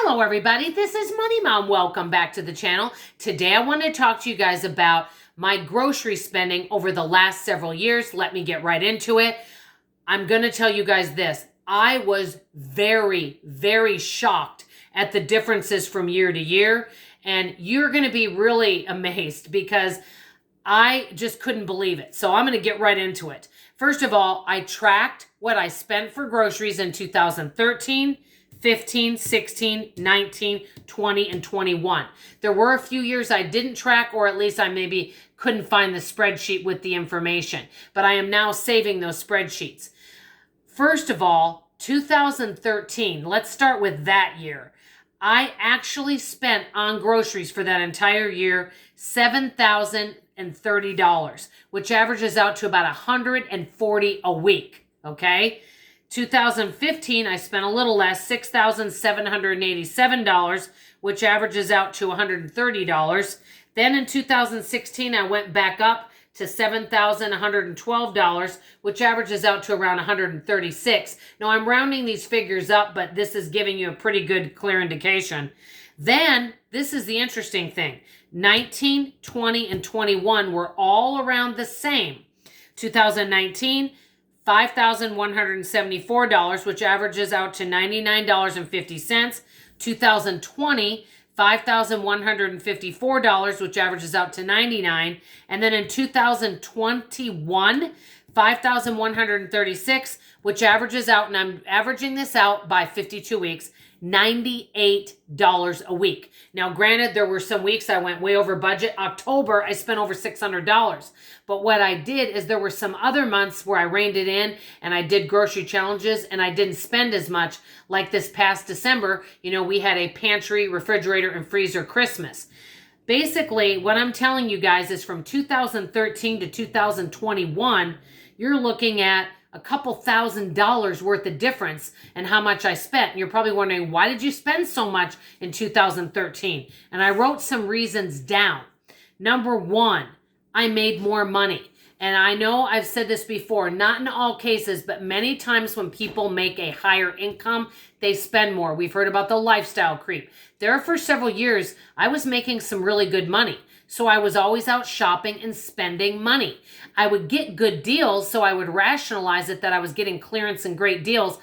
Hello everybody, this is Money Mom. Welcome back to the channel. Today I want to talk to you guys about my grocery spending over the last several years. Let me get right into it. I'm going to tell you guys this. I was very, very shocked at the differences from year to year. And you're going to be really amazed because I just couldn't believe it. So I'm going to get right into it. First of all, I tracked what I spent for groceries in 2013, 15, 16, 19, 20, and 21. There were a few years I didn't track, or at least I maybe couldn't find the spreadsheet with the information. But I am now saving those spreadsheets. First of all, 2013, let's start with that year. I actually spent on groceries for that entire year $7,030, which averages out to about $140 a week, okay? 2015, I spent a little less, $6,787, which averages out to $130. Then in 2016, I went back up to $7,112, which averages out to around $136. Now, I'm rounding these figures up, but this is giving you a pretty good, clear indication. Then, this is the interesting thing. 19, 20, and 21 were all around the same. 2019, $5,174, which averages out to $99.50. 2020, $5,154, which averages out to $99. And then in 2021, $5,136, which averages out, and I'm averaging this out by 52 weeks, $98 a week. Now, granted, there were some weeks I went way over budget. October, I spent over $600. But what I did is there were some other months where I reined it in and I did grocery challenges and I didn't spend as much. Like this past December, we had a pantry, refrigerator, and freezer Christmas. Basically, what I'm telling you guys is from 2013 to 2021, you're looking at a couple $1,000s worth of difference in how much I spent. And you're probably wondering, why did you spend so much in 2013? And I wrote some reasons down. Number one, I made more money. And I know I've said this before, not in all cases, but many times when people make a higher income, they spend more. We've heard about the lifestyle creep. There for several years, I was making some really good money. So I was always out shopping and spending money. I would get good deals, so I would rationalize it that I was getting clearance and great deals.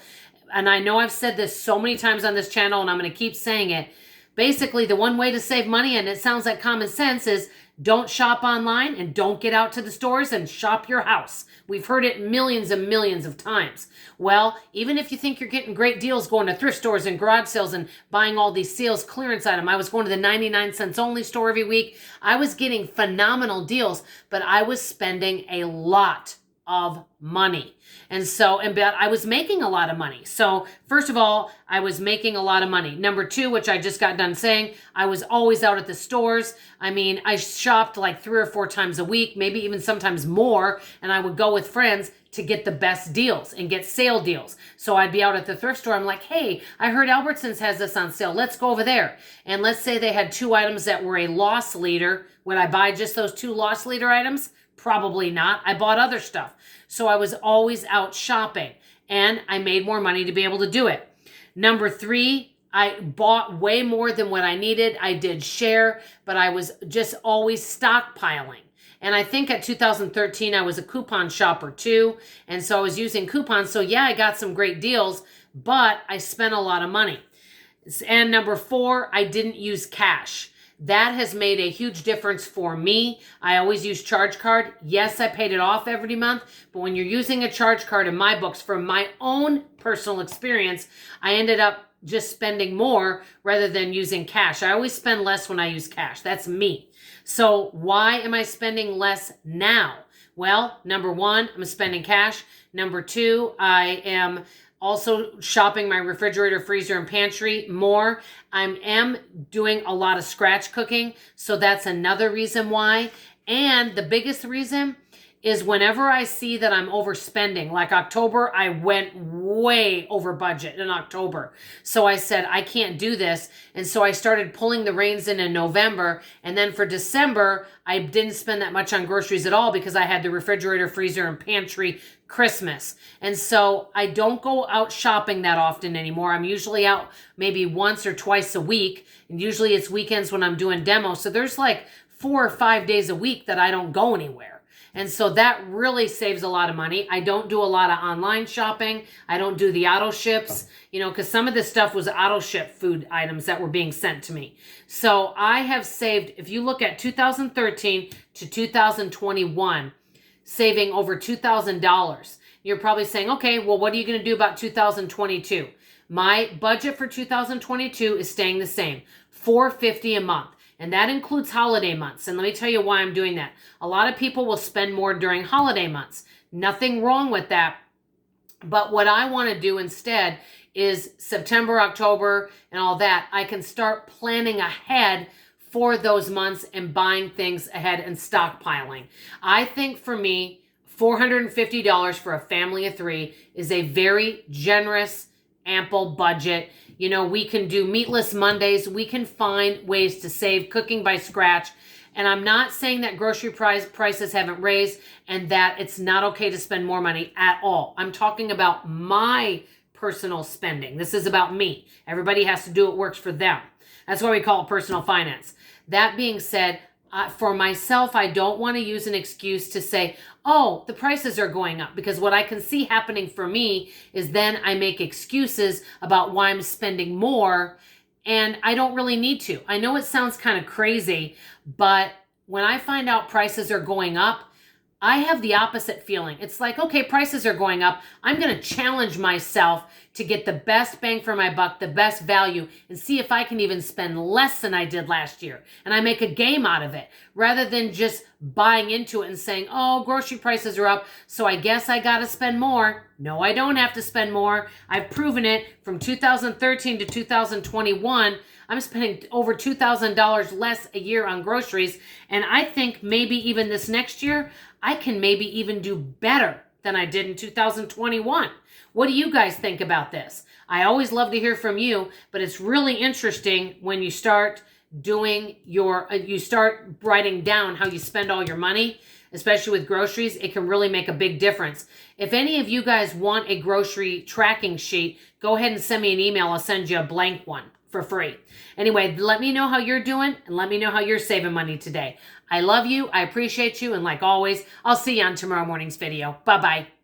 And I know I've said this so many times on this channel, and I'm going to keep saying it. Basically, the one way to save money, and it sounds like common sense, is don't shop online and don't get out to the stores and shop your house. We've heard it millions and millions of times. Well, even if you think you're getting great deals going to thrift stores and garage sales and buying all these sales clearance items. I was going to the 99 cents only store every week. I was getting phenomenal deals, but I was spending a lot of money. But I was making a lot of money. So first of all, I was making a lot of money. Number two, which I just got done saying, I was always out at the stores. I mean, I shopped like 3 or 4 times a week, maybe even sometimes more. And I would go with friends to get the best deals and get sale deals. So I'd be out at the thrift store. I'm like, hey, I heard Albertsons has this on sale. Let's go over there. And let's say they had 2 items that were a loss leader. Would I buy just those 2 loss leader items? Probably not. I bought other stuff. So I was always out shopping and I made more money to be able to do it. Number 3, I bought way more than what I needed. I did share, but I was just always stockpiling. And I think at 2013, I was a coupon shopper too. And so I was using coupons. So yeah, I got some great deals, but I spent a lot of money. And number 4, I didn't use cash. That has made a huge difference for me. I always use charge card. Yes, I paid it off every month, but when you're using a charge card in my books, from my own personal experience, I ended up just spending more rather than using cash. I always spend less when I use cash. That's me. So why am I spending less now? Well, number 1, I'm spending cash. Number 2, I am also shopping my refrigerator, freezer, and pantry more. I am doing a lot of scratch cooking, so that's another reason why. And the biggest reason is whenever I see that I'm overspending, like October, I went way over budget in October. So I said, I can't do this. And so I started pulling the reins in November. And then for December, I didn't spend that much on groceries at all because I had the refrigerator, freezer, and pantry Christmas. And so I don't go out shopping that often anymore. I'm usually out maybe once or twice a week. And usually it's weekends when I'm doing demos. So there's like 4 or 5 days a week that I don't go anywhere. And so that really saves a lot of money. I don't do a lot of online shopping. I don't do the auto ships, because some of this stuff was auto ship food items that were being sent to me. So I have saved, if you look at 2013 to 2021, saving over $2,000. You're probably saying, okay, well, what are you going to do about 2022? My budget for 2022 is staying the same, $450 a month. And that includes holiday months. And let me tell you why I'm doing that. A lot of people will spend more during holiday months. Nothing wrong with that. But what I want to do instead is September, October, and all that. I can start planning ahead for those months and buying things ahead and stockpiling. I think for me, $450 for a family of 3 is a very generous, ample budget. We can do meatless Mondays. We can find ways to save cooking by scratch. And I'm not saying that grocery prices haven't raised and that it's not okay to spend more money at all. I'm talking about my personal spending. This is about me. Everybody has to do what works for them. That's why we call it personal finance. That being said, for myself, I don't want to use an excuse to say, oh, the prices are going up. Because what I can see happening for me is then I make excuses about why I'm spending more, and I don't really need to. I know it sounds kind of crazy, but when I find out prices are going up, I have the opposite feeling. It's like, okay, prices are going up. I'm going to challenge myself to get the best bang for my buck, the best value, and see if I can even spend less than I did last year. And I make a game out of it rather than just buying into it and saying, oh, grocery prices are up, so I guess I got to spend more. No, I don't have to spend more. I've proven it from 2013 to 2021. I'm spending over $2,000 less a year on groceries. And I think maybe even this next year, I can maybe even do better than I did in 2021. What do you guys think about this? I always love to hear from you, but it's really interesting when you start doing you start writing down how you spend all your money, especially with groceries. It can really make a big difference. If any of you guys want a grocery tracking sheet, go ahead and send me an email. I'll send you a blank one for free. Anyway, let me know how you're doing and let me know how you're saving money today. I love you. I appreciate you. And like always, I'll see you on tomorrow morning's video. Bye-bye.